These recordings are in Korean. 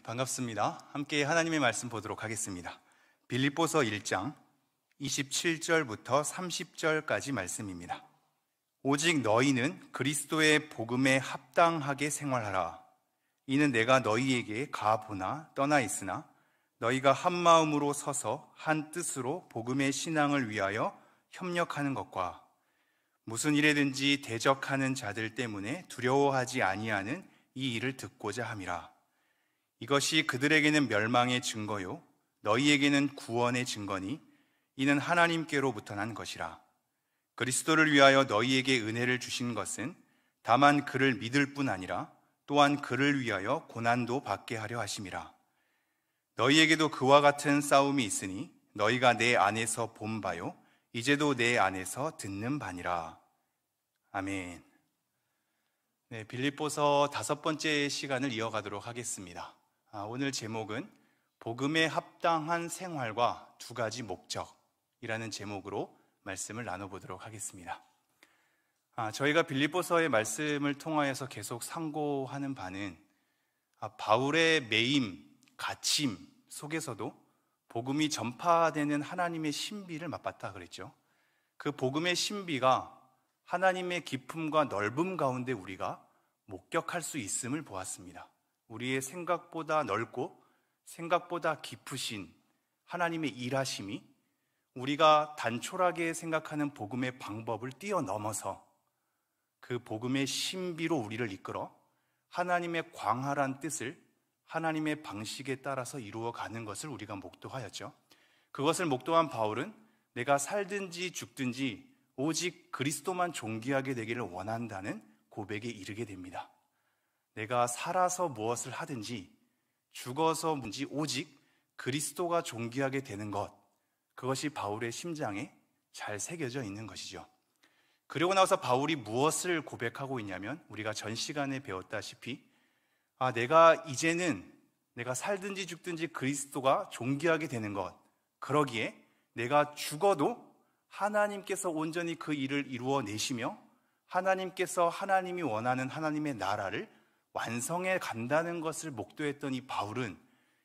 반갑습니다. 함께 하나님의 말씀 보도록 하겠습니다. 빌립보서 1장 27절부터 30절까지 말씀입니다. 오직 너희는 그리스도의 복음에 합당하게 생활하라. 이는 내가 너희에게 가보나 떠나 있으나 너희가 한 마음으로 서서 한 뜻으로 복음의 신앙을 위하여 협력하는 것과 무슨 일에든지 대적하는 자들 때문에 두려워하지 아니하는 이 일을 듣고자 함이라. 이것이 그들에게는 멸망의 증거요 너희에게는 구원의 증거니 이는 하나님께로부터 난 것이라. 그리스도를 위하여 너희에게 은혜를 주신 것은 다만 그를 믿을 뿐 아니라 또한 그를 위하여 고난도 받게 하려 하심이라. 너희에게도 그와 같은 싸움이 있으니 너희가 내 안에서 본 바요 이제도 내 안에서 듣는 바니라. 아멘. 네, 빌립보서 5번째 시간을 이어가도록 하겠습니다. 오늘 제목은 복음에 합당한 생활과 2가지 목적이라는 제목으로 말씀을 나눠보도록 하겠습니다. 저희가 빌립보서의 말씀을 통하여서 계속 상고하는 바는 바울의 매임, 갇힘 속에서도 복음이 전파되는 하나님의 신비를 맛봤다 그랬죠. 그 복음의 신비가 하나님의 깊음과 넓음 가운데 우리가 목격할 수 있음을 보았습니다. 우리의 생각보다 넓고 생각보다 깊으신 하나님의 일하심이 우리가 단촐하게 생각하는 복음의 방법을 뛰어넘어서 그 복음의 신비로 우리를 이끌어 하나님의 광활한 뜻을 하나님의 방식에 따라서 이루어가는 것을 우리가 목도하였죠. 그것을 목도한 바울은 내가 살든지 죽든지 오직 그리스도만 존귀하게 되기를 원한다는 고백에 이르게 됩니다. 내가 살아서 무엇을 하든지 죽어서 뭔지 오직 그리스도가 존귀하게 되는 것, 그것이 바울의 심장에 잘 새겨져 있는 것이죠. 그리고 나서 바울이 무엇을 고백하고 있냐면 우리가 전 시간에 배웠다시피 내가 살든지 죽든지 그리스도가 존귀하게 되는 것, 그러기에 내가 죽어도 하나님께서 온전히 그 일을 이루어내시며 하나님께서 하나님이 원하는 하나님의 나라를 완성해 간다는 것을 목도했던 이 바울은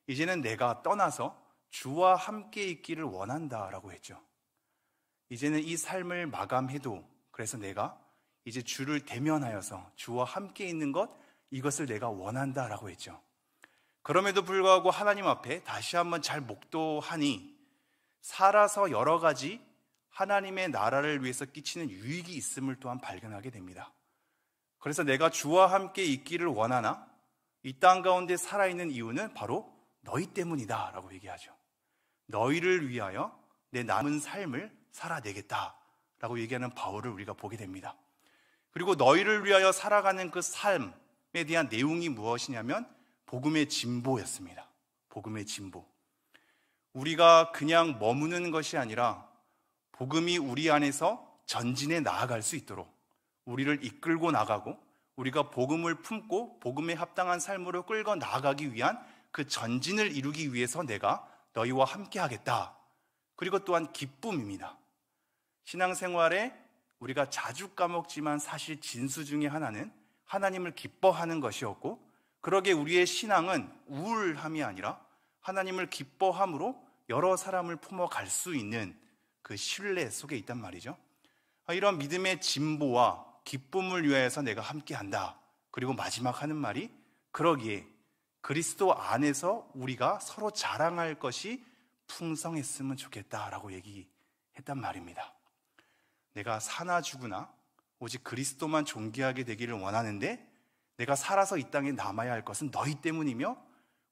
이제는 내가 떠나서 주와 함께 있기를 원한다라고 했죠. 이제는 이 삶을 마감해도 그래서 내가 이제 주를 대면하여서 주와 함께 있는 것, 이것을 내가 원한다라고 했죠. 그럼에도 불구하고 하나님 앞에 다시 한번 잘 목도하니 살아서 여러 가지 하나님의 나라를 위해서 끼치는 유익이 있음을 또한 발견하게 됩니다. 그래서 내가 주와 함께 있기를 원하나 이 땅 가운데 살아있는 이유는 바로 너희 때문이다 라고 얘기하죠. 너희를 위하여 내 남은 삶을 살아내겠다라고 얘기하는 바울을 우리가 보게 됩니다. 그리고 너희를 위하여 살아가는 그 삶에 대한 내용이 무엇이냐면 복음의 진보였습니다. 복음의 진보. 우리가 그냥 머무는 것이 아니라 복음이 우리 안에서 전진해 나아갈 수 있도록 우리를 이끌고 나가고 우리가 복음을 품고 복음에 합당한 삶으로 끌고 나아가기 위한 그 전진을 이루기 위해서 내가 너희와 함께 하겠다. 그리고 또한 기쁨입니다. 신앙생활에 우리가 자주 까먹지만 사실 진수 중에 하나는 하나님을 기뻐하는 것이었고, 그러기에 우리의 신앙은 우울함이 아니라 하나님을 기뻐함으로 여러 사람을 품어갈 수 있는 그 신뢰 속에 있단 말이죠. 이런 믿음의 진보와 기쁨을 위하여서 내가 함께한다. 그리고 마지막 하는 말이 그러기에 그리스도 안에서 우리가 서로 자랑할 것이 풍성했으면 좋겠다라고 얘기했단 말입니다. 내가 사나 죽으나 오직 그리스도만 존귀하게 되기를 원하는데 내가 살아서 이 땅에 남아야 할 것은 너희 때문이며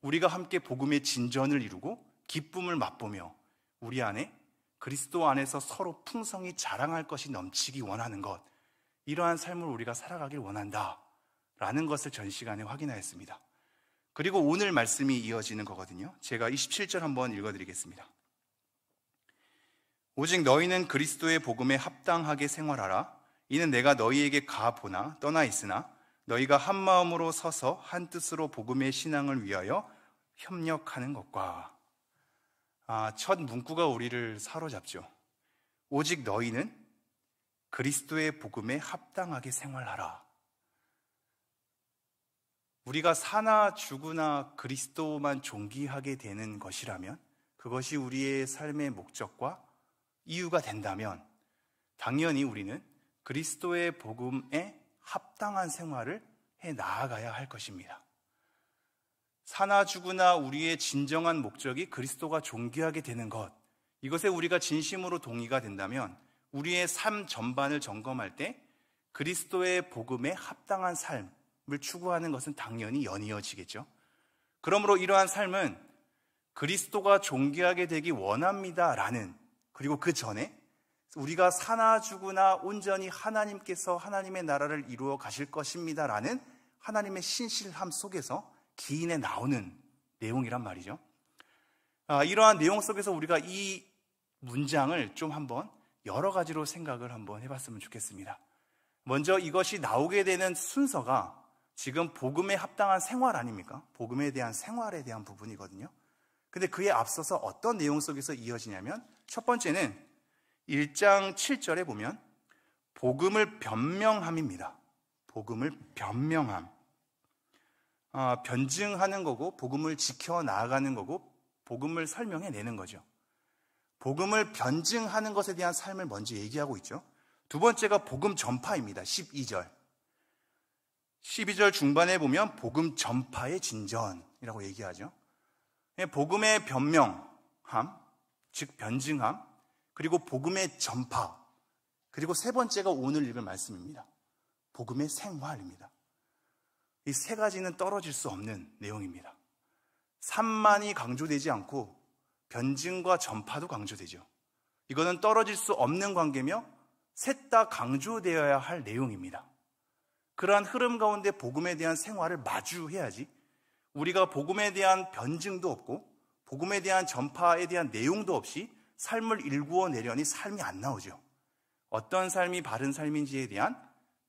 우리가 함께 복음의 진전을 이루고 기쁨을 맛보며 우리 안에 그리스도 안에서 서로 풍성히 자랑할 것이 넘치기 원하는 것, 이러한 삶을 우리가 살아가길 원한다라는 것을 전 시간에 확인하였습니다. 그리고 오늘 말씀이 이어지는 거거든요. 제가 27절 한번 읽어드리겠습니다. 오직 너희는 그리스도의 복음에 합당하게 생활하라. 이는 내가 너희에게 가보나 떠나 있으나 너희가 한 마음으로 서서 한 뜻으로 복음의 신앙을 위하여 협력하는 것과. 첫 문구가 우리를 사로잡죠. 오직 너희는 그리스도의 복음에 합당하게 생활하라. 우리가 사나 죽으나 그리스도만 존귀하게 되는 것이라면, 그것이 우리의 삶의 목적과 이유가 된다면 당연히 우리는 그리스도의 복음에 합당한 생활을 해 나아가야 할 것입니다. 사나 죽으나 우리의 진정한 목적이 그리스도가 존귀하게 되는 것, 이것에 우리가 진심으로 동의가 된다면 우리의 삶 전반을 점검할 때 그리스도의 복음에 합당한 삶을 추구하는 것은 당연히 연이어지겠죠. 그러므로 이러한 삶은 그리스도가 존귀하게 되기 원합니다라는, 그리고 그 전에 우리가 사나 죽으나 온전히 하나님께서 하나님의 나라를 이루어 가실 것입니다라는 하나님의 신실함 속에서 기인해 나오는 내용이란 말이죠. 이러한 내용 속에서 우리가 이 문장을 좀 한번 여러 가지로 생각을 한번 해봤으면 좋겠습니다. 먼저 이것이 나오게 되는 순서가 지금 복음에 합당한 생활 아닙니까? 복음에 대한 생활에 대한 부분이거든요. 근데 그에 앞서서 어떤 내용 속에서 이어지냐면, 첫 번째는 1장 7절에 보면 복음을 변명함입니다. 복음을 변명함. 변증하는 거고, 복음을 지켜나가는 거고, 복음을 설명해내는 거죠. 복음을 변증하는 것에 대한 삶을 먼저 얘기하고 있죠. 두 번째가 복음 전파입니다. 12절. 12절 중반에 보면 복음 전파의 진전이라고 얘기하죠. 복음의 변명함, 즉 변증함, 그리고 복음의 전파, 그리고 세 번째가 오늘 읽을 말씀입니다. 복음의 생활입니다. 이 세 가지는 떨어질 수 없는 내용입니다. 삶만이 강조되지 않고 변증과 전파도 강조되죠. 이거는 떨어질 수 없는 관계며 셋 다 강조되어야 할 내용입니다. 그러한 흐름 가운데 복음에 대한 생활을 마주해야지 우리가 복음에 대한 변증도 없고 복음에 대한 전파에 대한 내용도 없이 삶을 일구어내려니 삶이 안 나오죠. 어떤 삶이 바른 삶인지에 대한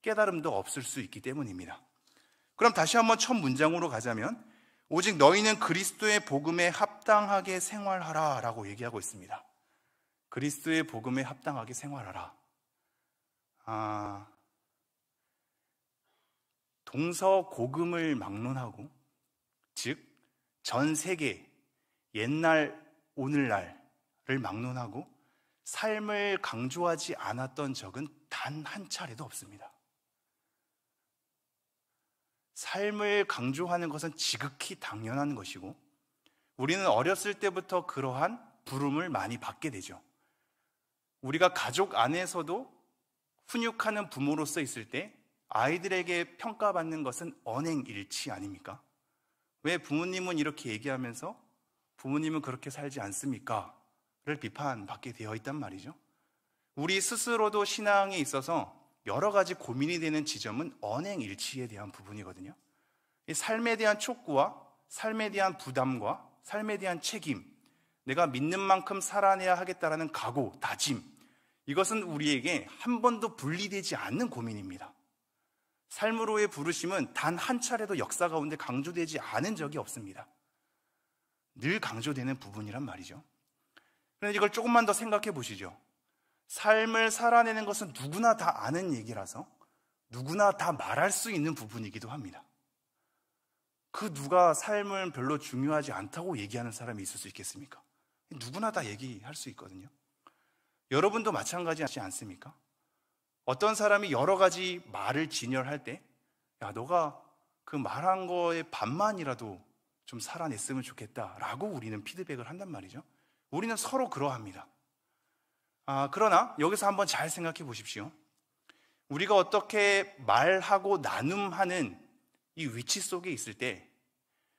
깨달음도 없을 수 있기 때문입니다. 그럼 다시 한번 첫 문장으로 가자면, 오직 너희는 그리스도의 복음에 합당하게 생활하라 라고 얘기하고 있습니다. 그리스도의 복음에 합당하게 생활하라. 동서고금을 막론하고, 즉 전 세계, 옛날 오늘날을 막론하고 삶을 강조하지 않았던 적은 단 한 차례도 없습니다. 삶을 강조하는 것은 지극히 당연한 것이고, 우리는 어렸을 때부터 그러한 부름을 많이 받게 되죠. 우리가 가족 안에서도 훈육하는 부모로서 있을 때 아이들에게 평가받는 것은 언행일치 아닙니까? 왜 부모님은 이렇게 얘기하면서 부모님은 그렇게 살지 않습니까? 를 비판받게 되어 있단 말이죠. 우리 스스로도 신앙에 있어서 여러 가지 고민이 되는 지점은 언행일치에 대한 부분이거든요. 이 삶에 대한 촉구와 삶에 대한 부담과 삶에 대한 책임, 내가 믿는 만큼 살아내야 하겠다라는 각오, 다짐, 이것은 우리에게 한 번도 분리되지 않는 고민입니다. 삶으로의 부르심은 단 한 차례도 역사 가운데 강조되지 않은 적이 없습니다. 늘 강조되는 부분이란 말이죠. 그런데 이걸 조금만 더 생각해 보시죠. 삶을 살아내는 것은 누구나 다 아는 얘기라서 누구나 다 말할 수 있는 부분이기도 합니다. 그 누가 삶은 별로 중요하지 않다고 얘기하는 사람이 있을 수 있겠습니까? 누구나 다 얘기할 수 있거든요. 여러분도 마찬가지지 않습니까? 어떤 사람이 여러 가지 말을 진열할 때, 야, 너가 그 말한 거의 반만이라도 좀 살아냈으면 좋겠다라고 우리는 피드백을 한단 말이죠. 우리는 서로 그러합니다. 그러나 여기서 한번 잘 생각해 보십시오. 우리가 어떻게 말하고 나눔하는 이 위치 속에 있을 때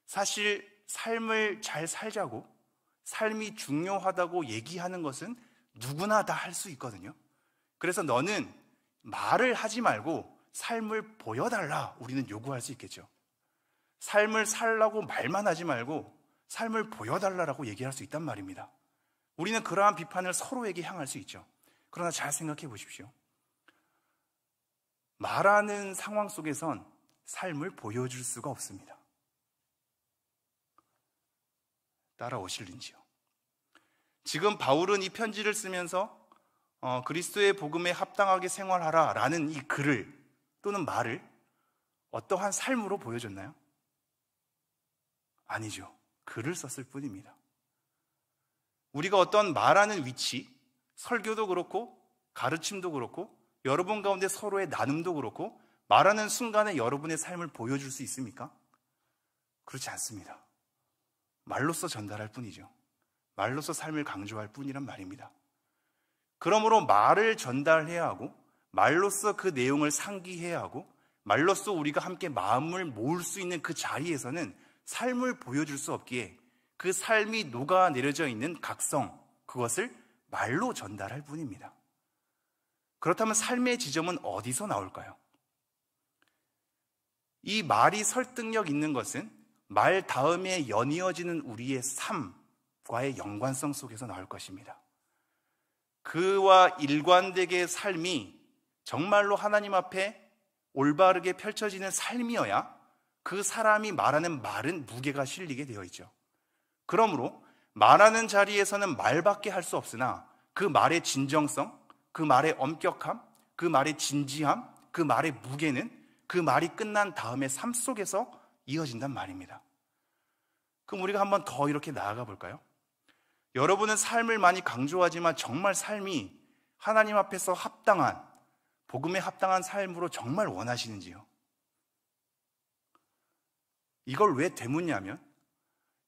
사실 삶을 잘 살자고, 삶이 중요하다고 얘기하는 것은 누구나 다 할 수 있거든요. 그래서 너는 말을 하지 말고 삶을 보여달라, 우리는 요구할 수 있겠죠. 삶을 살라고 말만 하지 말고 삶을 보여달라고 얘기할 수 있단 말입니다. 우리는 그러한 비판을 서로에게 향할 수 있죠. 그러나 잘 생각해 보십시오. 말하는 상황 속에선 삶을 보여줄 수가 없습니다. 따라오실는지요? 지금 바울은 이 편지를 쓰면서 그리스도의 복음에 합당하게 생활하라 라는 이 글을 또는 말을 어떠한 삶으로 보여줬나요? 아니죠. 글을 썼을 뿐입니다. 우리가 어떤 말하는 위치, 설교도 그렇고 가르침도 그렇고 여러분 가운데 서로의 나눔도 그렇고 말하는 순간에 여러분의 삶을 보여줄 수 있습니까? 그렇지 않습니다. 말로써 전달할 뿐이죠. 말로써 삶을 강조할 뿐이란 말입니다. 그러므로 말을 전달해야 하고 말로써 그 내용을 상기해야 하고 말로써 우리가 함께 마음을 모을 수 있는 그 자리에서는 삶을 보여줄 수 없기에 그 삶이 녹아내려져 있는 각성, 그것을 말로 전달할 뿐입니다. 그렇다면 삶의 지점은 어디서 나올까요? 이 말이 설득력 있는 것은 말 다음에 연이어지는 우리의 삶과의 연관성 속에서 나올 것입니다. 그와 일관되게 삶이 정말로 하나님 앞에 올바르게 펼쳐지는 삶이어야 그 사람이 말하는 말은 무게가 실리게 되어 있죠. 그러므로 말하는 자리에서는 말밖에 할 수 없으나 그 말의 진정성, 그 말의 엄격함, 그 말의 진지함, 그 말의 무게는 그 말이 끝난 다음에 삶 속에서 이어진단 말입니다. 그럼 우리가 한번 더 이렇게 나아가 볼까요? 여러분은 삶을 많이 강조하지만 정말 삶이 하나님 앞에서 합당한, 복음에 합당한 삶으로 정말 원하시는지요? 이걸 왜 되묻냐면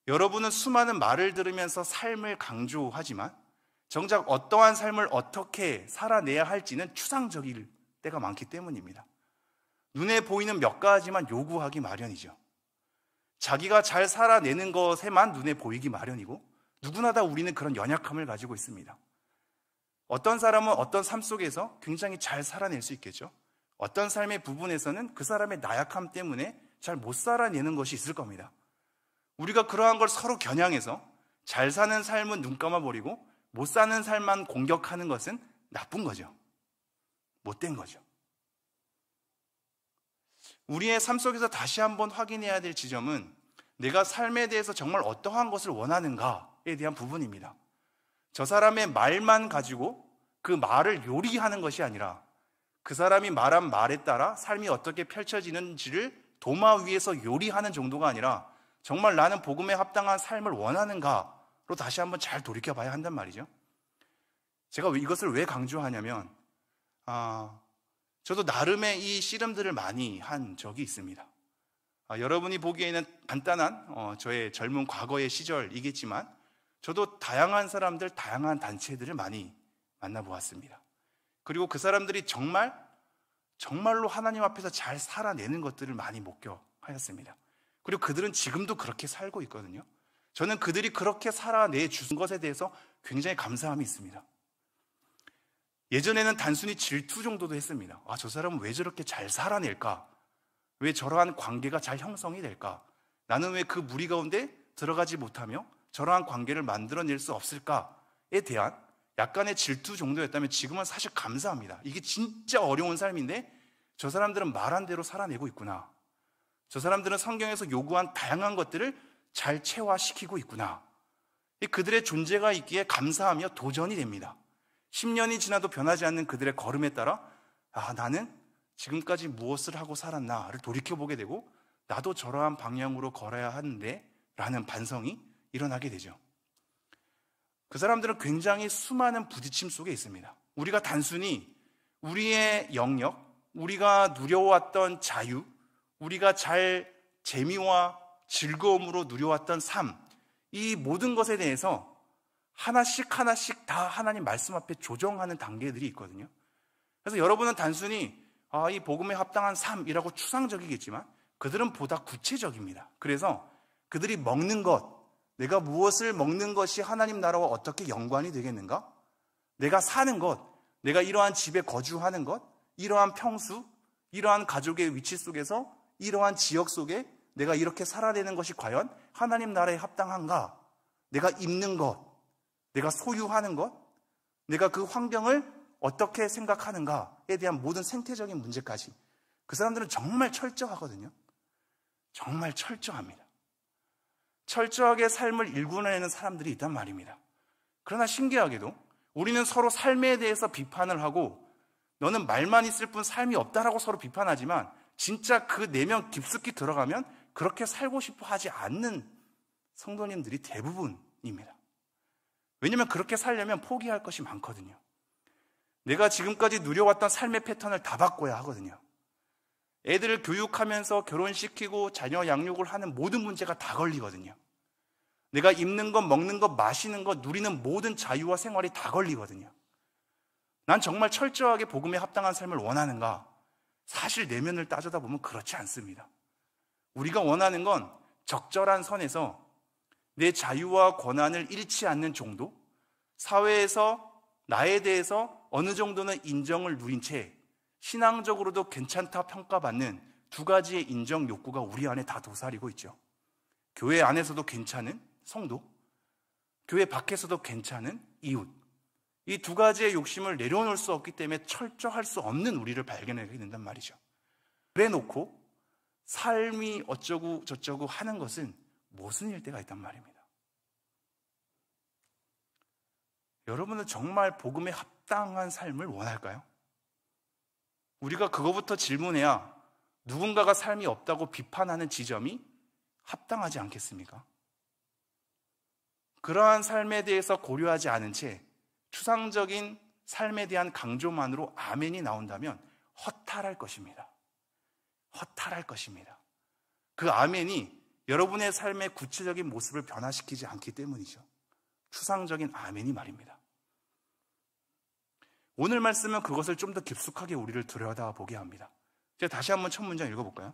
여러분은 수많은 말을 들으면서 삶을 강조하지만 정작 어떠한 삶을 어떻게 살아내야 할지는 추상적일 때가 많기 때문입니다. 눈에 보이는 몇 가지만 요구하기 마련이죠. 자기가 잘 살아내는 것에만 눈에 보이기 마련이고 누구나 다 우리는 그런 연약함을 가지고 있습니다. 어떤 사람은 어떤 삶 속에서 굉장히 잘 살아낼 수 있겠죠. 어떤 삶의 부분에서는 그 사람의 나약함 때문에 잘 못 살아내는 것이 있을 겁니다. 우리가 그러한 걸 서로 겨냥해서 잘 사는 삶은 눈 감아버리고 못 사는 삶만 공격하는 것은 나쁜 거죠. 못된 거죠. 우리의 삶 속에서 다시 한번 확인해야 될 지점은 내가 삶에 대해서 정말 어떠한 것을 원하는가에 대한 부분입니다. 저 사람의 말만 가지고 그 말을 요리하는 것이 아니라 그 사람이 말한 말에 따라 삶이 어떻게 펼쳐지는지를 도마 위에서 요리하는 정도가 아니라 정말 나는 복음에 합당한 삶을 원하는가로 다시 한번 잘 돌이켜봐야 한단 말이죠. 제가 이것을 왜 강조하냐면 저도 나름의 이 씨름들을 많이 한 적이 있습니다. 여러분이 보기에는 간단한 저의 젊은 과거의 시절이겠지만 저도 다양한 사람들, 다양한 단체들을 많이 만나보았습니다. 그리고 그 사람들이 정말로 하나님 앞에서 잘 살아내는 것들을 많이 목격하였습니다. 그리고 그들은 지금도 그렇게 살고 있거든요. 저는 그들이 그렇게 살아내 준 것에 대해서 굉장히 감사함이 있습니다. 예전에는 단순히 질투 정도도 했습니다. 저 사람은 왜 저렇게 잘 살아낼까? 왜 저러한 관계가 잘 형성이 될까? 나는 왜 그 무리 가운데 들어가지 못하며 저러한 관계를 만들어낼 수 없을까에 대한 약간의 질투 정도였다면 지금은 사실 감사합니다. 이게 진짜 어려운 삶인데 저 사람들은 말한 대로 살아내고 있구나. 저 사람들은 성경에서 요구한 다양한 것들을 잘 체화시키고 있구나. 그들의 존재가 있기에 감사하며 도전이 됩니다. 10년이 지나도 변하지 않는 그들의 걸음에 따라 나는 지금까지 무엇을 하고 살았나를 돌이켜보게 되고 나도 저러한 방향으로 걸어야 하는데 라는 반성이 일어나게 되죠. 그 사람들은 굉장히 수많은 부딪힘 속에 있습니다. 우리가 단순히 우리의 영역, 우리가 누려왔던 자유, 우리가 잘 재미와 즐거움으로 누려왔던 삶, 이 모든 것에 대해서 하나씩 다 하나님 말씀 앞에 조정하는 단계들이 있거든요. 그래서 여러분은 단순히 이 복음에 합당한 삶이라고 추상적이겠지만 그들은 보다 구체적입니다. 그래서 그들이 먹는 것, 내가 무엇을 먹는 것이 하나님 나라와 어떻게 연관이 되겠는가? 내가 사는 것, 내가 이러한 집에 거주하는 것, 이러한 평수, 이러한 가족의 위치 속에서 이러한 지역 속에 내가 이렇게 살아내는 것이 과연 하나님 나라에 합당한가? 내가 입는 것, 내가 소유하는 것, 내가 그 환경을 어떻게 생각하는가에 대한 모든 생태적인 문제까지 그 사람들은 정말 철저하거든요. 정말 철저합니다. 철저하게 삶을 일구어내는 사람들이 있단 말입니다. 그러나 신기하게도 우리는 서로 삶에 대해서 비판을 하고 너는 말만 있을 뿐 삶이 없다라고 서로 비판하지만 진짜 그 내면 깊숙이 들어가면 그렇게 살고 싶어 하지 않는 성도님들이 대부분입니다. 왜냐하면 그렇게 살려면 포기할 것이 많거든요. 내가 지금까지 누려왔던 삶의 패턴을 다 바꿔야 하거든요. 애들을 교육하면서 결혼시키고 자녀 양육을 하는 모든 문제가 다 걸리거든요. 내가 입는 것, 먹는 것, 마시는 것, 누리는 모든 자유와 생활이 다 걸리거든요. 난 정말 철저하게 복음에 합당한 삶을 원하는가? 사실 내면을 따져다보면 그렇지 않습니다. 우리가 원하는 건 적절한 선에서 내 자유와 권한을 잃지 않는 정도, 사회에서 나에 대해서 어느 정도는 인정을 누린 채 신앙적으로도 괜찮다 평가받는 두 가지의 인정 욕구가 우리 안에 다 도사리고 있죠. 교회 안에서도 괜찮은 성도, 교회 밖에서도 괜찮은 이웃. 이 두 가지의 욕심을 내려놓을 수 없기 때문에 철저할 수 없는 우리를 발견하게 된단 말이죠. 그래 놓고 삶이 어쩌고 저쩌고 하는 것은 모순일 때가 있단 말입니다. 여러분은 정말 복음에 합당한 삶을 원할까요? 우리가 그거부터 질문해야 누군가가 삶이 없다고 비판하는 지점이 합당하지 않겠습니까? 그러한 삶에 대해서 고려하지 않은 채 추상적인 삶에 대한 강조만으로 아멘이 나온다면 허탈할 것입니다. 허탈할 것입니다. 그 아멘이 여러분의 삶의 구체적인 모습을 변화시키지 않기 때문이죠. 추상적인 아멘이 말입니다. 오늘 말씀은 그것을 좀 더 깊숙하게 우리를 들여다보게 합니다. 제가 다시 한번 첫 문장 읽어볼까요?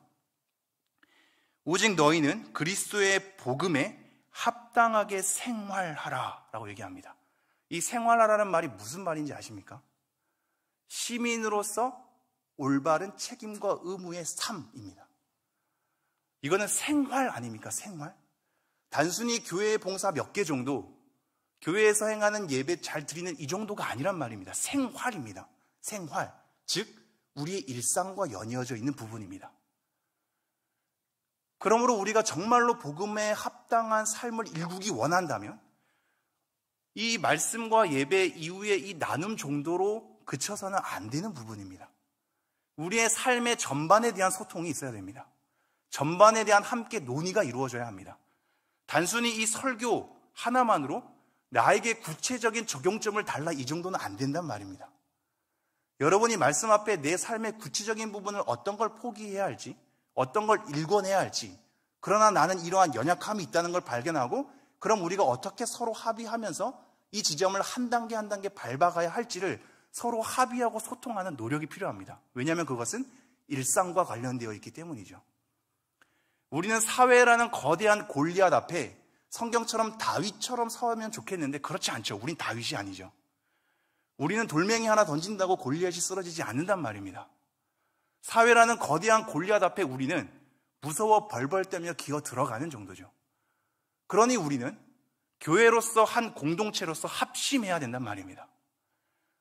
오직 너희는 그리스도의 복음에 합당하게 생활하라 라고 얘기합니다. 이 생활하라는 말이 무슨 말인지 아십니까? 시민으로서 올바른 책임과 의무의 삶입니다. 이거는 생활 아닙니까? 생활. 단순히 교회의 봉사 몇 개 정도, 교회에서 행하는 예배 잘 드리는 이 정도가 아니란 말입니다. 생활입니다. 생활. 즉 우리의 일상과 연이어져 있는 부분입니다. 그러므로 우리가 정말로 복음에 합당한 삶을 일구기 원한다면 이 말씀과 예배 이후의 이 나눔 정도로 그쳐서는 안 되는 부분입니다. 우리의 삶의 전반에 대한 소통이 있어야 됩니다. 전반에 대한 함께 논의가 이루어져야 합니다. 단순히 이 설교 하나만으로 나에게 구체적인 적용점을 달라 이 정도는 안 된단 말입니다. 여러분이 말씀 앞에 내 삶의 구체적인 부분을 어떤 걸 포기해야 할지, 어떤 걸 일궈내야 할지, 그러나 나는 이러한 연약함이 있다는 걸 발견하고 그럼 우리가 어떻게 서로 합의하면서 이 지점을 한 단계 한 단계 밟아가야 할지를 서로 합의하고 소통하는 노력이 필요합니다. 왜냐하면 그것은 일상과 관련되어 있기 때문이죠. 우리는 사회라는 거대한 골리앗 앞에 성경처럼 다윗처럼 서면 좋겠는데 그렇지 않죠. 우린 다윗이 아니죠. 우리는 돌멩이 하나 던진다고 골리앗이 쓰러지지 않는단 말입니다. 사회라는 거대한 골리앗 앞에 우리는 무서워 벌벌 떨며 기어 들어가는 정도죠. 그러니 우리는 교회로서 한 공동체로서 합심해야 된단 말입니다.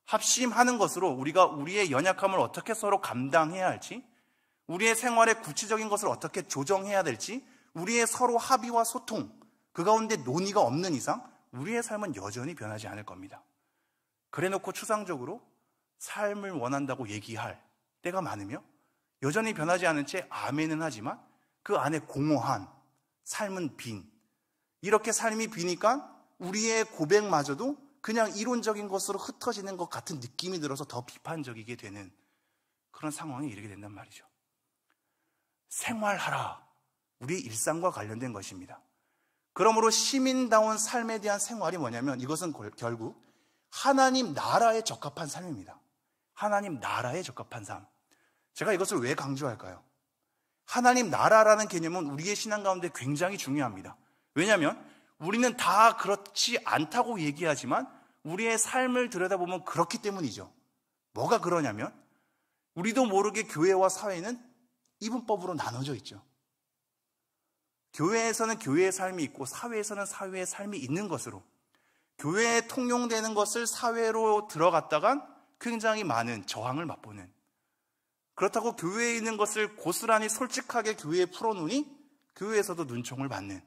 합심하는 것으로 우리가 우리의 연약함을 어떻게 서로 감당해야 할지, 우리의 생활의 구체적인 것을 어떻게 조정해야 될지, 우리의 서로 합의와 소통, 그 가운데 논의가 없는 이상 우리의 삶은 여전히 변하지 않을 겁니다. 그래놓고 추상적으로 삶을 원한다고 얘기할 때가 많으며 여전히 변하지 않은 채 아멘은 하지만 그 안에 공허한 삶은 빈, 이렇게 삶이 비니까 우리의 고백마저도 그냥 이론적인 것으로 흩어지는 것 같은 느낌이 들어서 더 비판적이게 되는 그런 상황에 이르게 된단 말이죠. 생활하라. 우리의 일상과 관련된 것입니다. 그러므로 시민다운 삶에 대한 생활이 뭐냐면 이것은 결국 하나님 나라에 적합한 삶입니다. 하나님 나라에 적합한 삶. 제가 이것을 왜 강조할까요? 하나님 나라라는 개념은 우리의 신앙 가운데 굉장히 중요합니다. 왜냐하면 우리는 다 그렇지 않다고 얘기하지만 우리의 삶을 들여다보면 그렇기 때문이죠. 뭐가 그러냐면 우리도 모르게 교회와 사회는 이분법으로 나눠져 있죠. 교회에서는 교회의 삶이 있고 사회에서는 사회의 삶이 있는 것으로 교회에 통용되는 것을 사회로 들어갔다간 굉장히 많은 저항을 맛보는, 그렇다고 교회에 있는 것을 고스란히 솔직하게 교회에 풀어놓으니 교회에서도 눈총을 받는,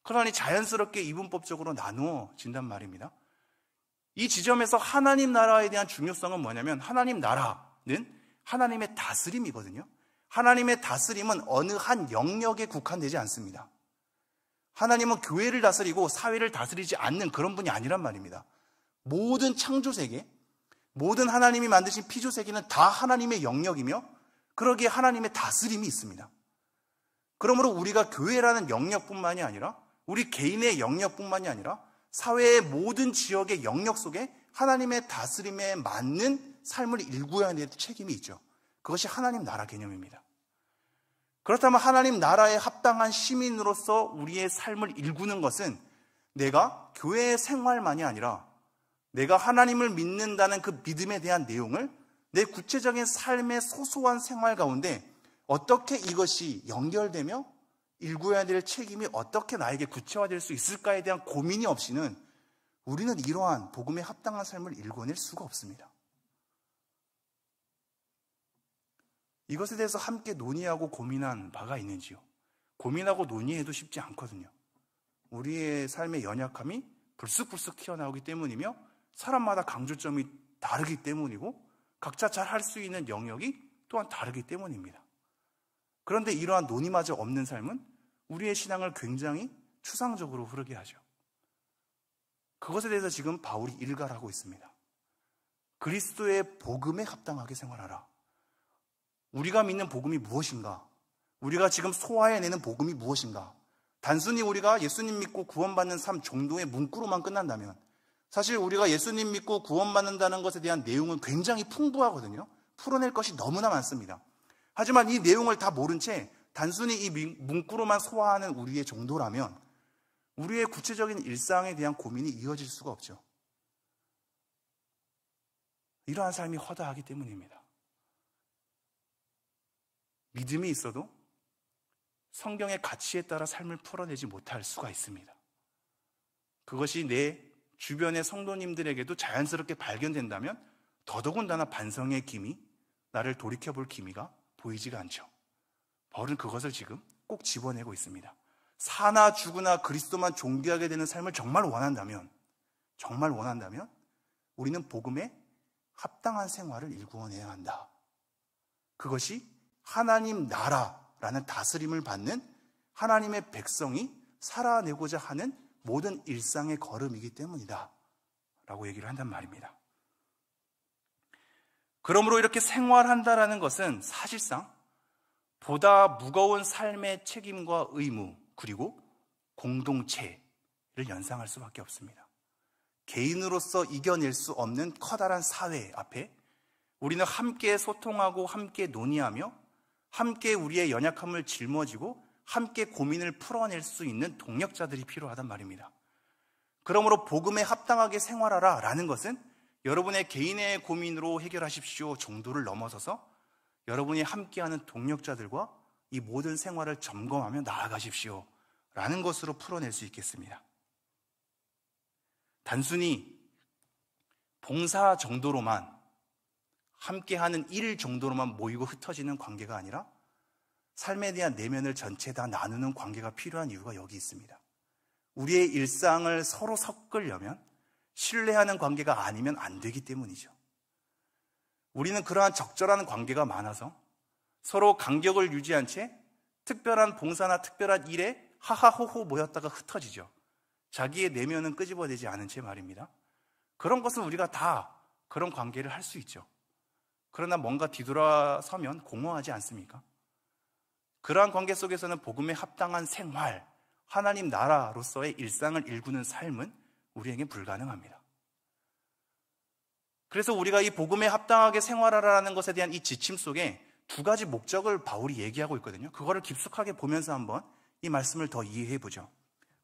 그러니 자연스럽게 이분법적으로 나누어진단 말입니다. 이 지점에서 하나님 나라에 대한 중요성은 뭐냐면 하나님 나라는 하나님의 다스림이거든요. 하나님의 다스림은 어느 한 영역에 국한되지 않습니다. 하나님은 교회를 다스리고 사회를 다스리지 않는 그런 분이 아니란 말입니다. 모든 창조세계, 모든 하나님이 만드신 피조세계는 다 하나님의 영역이며 그러기에 하나님의 다스림이 있습니다. 그러므로 우리가 교회라는 영역뿐만이 아니라 우리 개인의 영역뿐만이 아니라 사회의 모든 지역의 영역 속에 하나님의 다스림에 맞는 삶을 일구어야 될 책임이 있죠. 그것이 하나님 나라 개념입니다. 그렇다면 하나님 나라에 합당한 시민으로서 우리의 삶을 일구는 것은 내가 교회의 생활만이 아니라 내가 하나님을 믿는다는 그 믿음에 대한 내용을 내 구체적인 삶의 소소한 생활 가운데 어떻게 이것이 연결되며 일구어야 될 책임이 어떻게 나에게 구체화될 수 있을까에 대한 고민이 없이는 우리는 이러한 복음에 합당한 삶을 일궈낼 수가 없습니다. 이것에 대해서 함께 논의하고 고민한 바가 있는지요? 고민하고 논의해도 쉽지 않거든요. 우리의 삶의 연약함이 불쑥불쑥 튀어나오기 때문이며 사람마다 강조점이 다르기 때문이고 각자 잘 할 수 있는 영역이 또한 다르기 때문입니다. 그런데 이러한 논의마저 없는 삶은 우리의 신앙을 굉장히 추상적으로 흐르게 하죠. 그것에 대해서 지금 바울이 일갈하고 있습니다. 그리스도의 복음에 합당하게 생활하라. 우리가 믿는 복음이 무엇인가? 우리가 지금 소화해내는 복음이 무엇인가? 단순히 우리가 예수님 믿고 구원받는 삶 정도의 문구로만 끝난다면 사실 우리가 예수님 믿고 구원받는다는 것에 대한 내용은 굉장히 풍부하거든요. 풀어낼 것이 너무나 많습니다. 하지만 이 내용을 다 모른 채 단순히 이 문구로만 소화하는 우리의 정도라면 우리의 구체적인 일상에 대한 고민이 이어질 수가 없죠. 이러한 삶이 허다하기 때문입니다. 믿음이 있어도 성경의 가치에 따라 삶을 풀어내지 못할 수가 있습니다. 그것이 내 주변의 성도님들에게도 자연스럽게 발견된다면 더더군다나 반성의 기미, 나를 돌이켜볼 기미가 보이지가 않죠. 바울은 그것을 지금 꼭 집어내고 있습니다. 사나 죽으나 그리스도만 존귀하게 되는 삶을 정말 원한다면 우리는 복음에 합당한 생활을 일구어내야 한다. 그것이 하나님 나라라는 다스림을 받는 하나님의 백성이 살아내고자 하는 모든 일상의 걸음이기 때문이다 라고 얘기를 한단 말입니다. 그러므로 이렇게 생활한다라는 것은 사실상 보다 무거운 삶의 책임과 의무 그리고 공동체를 연상할 수밖에 없습니다. 개인으로서 이겨낼 수 없는 커다란 사회 앞에 우리는 함께 소통하고 함께 논의하며 함께 우리의 연약함을 짊어지고 함께 고민을 풀어낼 수 있는 동력자들이 필요하단 말입니다. 그러므로 복음에 합당하게 생활하라 라는 것은 여러분의 개인의 고민으로 해결하십시오 정도를 넘어서서 여러분이 함께하는 동력자들과 이 모든 생활을 점검하며 나아가십시오 라는 것으로 풀어낼 수 있겠습니다. 단순히 봉사 정도로만 함께하는 일 정도로만 모이고 흩어지는 관계가 아니라 삶에 대한 내면을 전체 다 나누는 관계가 필요한 이유가 여기 있습니다. 우리의 일상을 서로 섞으려면 신뢰하는 관계가 아니면 안 되기 때문이죠. 우리는 그러한 적절한 관계가 많아서 서로 간격을 유지한 채 특별한 봉사나 특별한 일에 하하호호 모였다가 흩어지죠. 자기의 내면은 끄집어내지 않은 채 말입니다. 그런 것은 우리가 다 그런 관계를 할 수 있죠. 그러나 뭔가 뒤돌아서면 공허하지 않습니까? 그러한 관계 속에서는 복음에 합당한 생활, 하나님 나라로서의 일상을 일구는 삶은 우리에게 불가능합니다. 그래서 우리가 이 복음에 합당하게 생활하라는 것에 대한 이 지침 속에 두 가지 목적을 바울이 얘기하고 있거든요. 그거를 깊숙하게 보면서 한번 이 말씀을 더 이해해 보죠.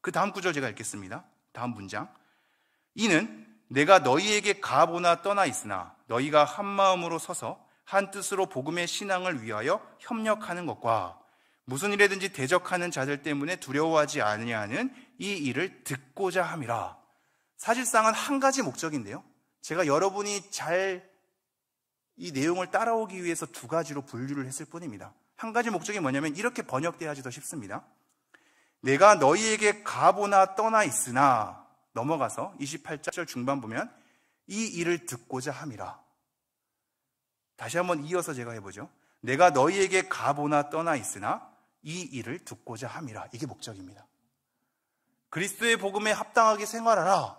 그 다음 구절 제가 읽겠습니다. 다음 문장. 이는 내가 너희에게 가보나 떠나 있으나 너희가 한 마음으로 서서 한 뜻으로 복음의 신앙을 위하여 협력하는 것과 무슨 일에든지 대적하는 자들 때문에 두려워하지 아니하는 이 일을 듣고자 함이라. 사실상은 한 가지 목적인데요. 제가 여러분이 잘 이 내용을 따라오기 위해서 두 가지로 분류를 했을 뿐입니다. 한 가지 목적이 뭐냐면 이렇게 번역돼야지 더 쉽습니다. 내가 너희에게 가보나 떠나 있으나 넘어가서 28절 중반 보면 이 일을 듣고자 함이라. 다시 한번 이어서 제가 해보죠. 내가 너희에게 가보나 떠나 있으나 이 일을 듣고자 함이라. 이게 목적입니다. 그리스도의 복음에 합당하게 생활하라.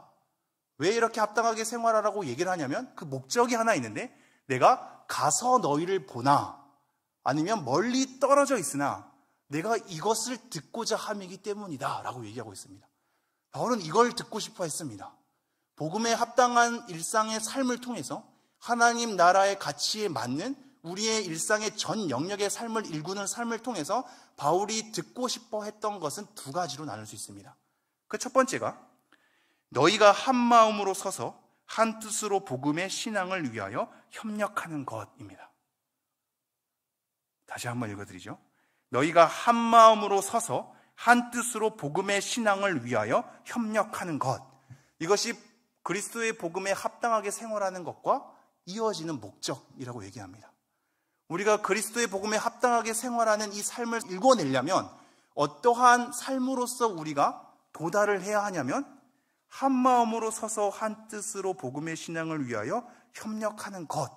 왜 이렇게 합당하게 생활하라고 얘기를 하냐면 그 목적이 하나 있는데, 내가 가서 너희를 보나 아니면 멀리 떨어져 있으나 내가 이것을 듣고자 함이기 때문이다 라고 얘기하고 있습니다. 바울은 이걸 듣고 싶어 했습니다. 복음에 합당한 일상의 삶을 통해서 하나님 나라의 가치에 맞는 우리의 일상의 전 영역의 삶을 일구는 삶을 통해서 바울이 듣고 싶어 했던 것은 두 가지로 나눌 수 있습니다. 그 첫 번째가 너희가 한 마음으로 서서 한 뜻으로 복음의 신앙을 위하여 협력하는 것입니다. 다시 한번 읽어드리죠. 너희가 한 마음으로 서서 한 뜻으로 복음의 신앙을 위하여 협력하는 것. 이것이 그리스도의 복음에 합당하게 생활하는 것과 이어지는 목적이라고 얘기합니다. 우리가 그리스도의 복음에 합당하게 생활하는 이 삶을 일궈내려면 어떠한 삶으로서 우리가 도달을 해야 하냐면 한 마음으로 서서 한 뜻으로 복음의 신앙을 위하여 협력하는 것,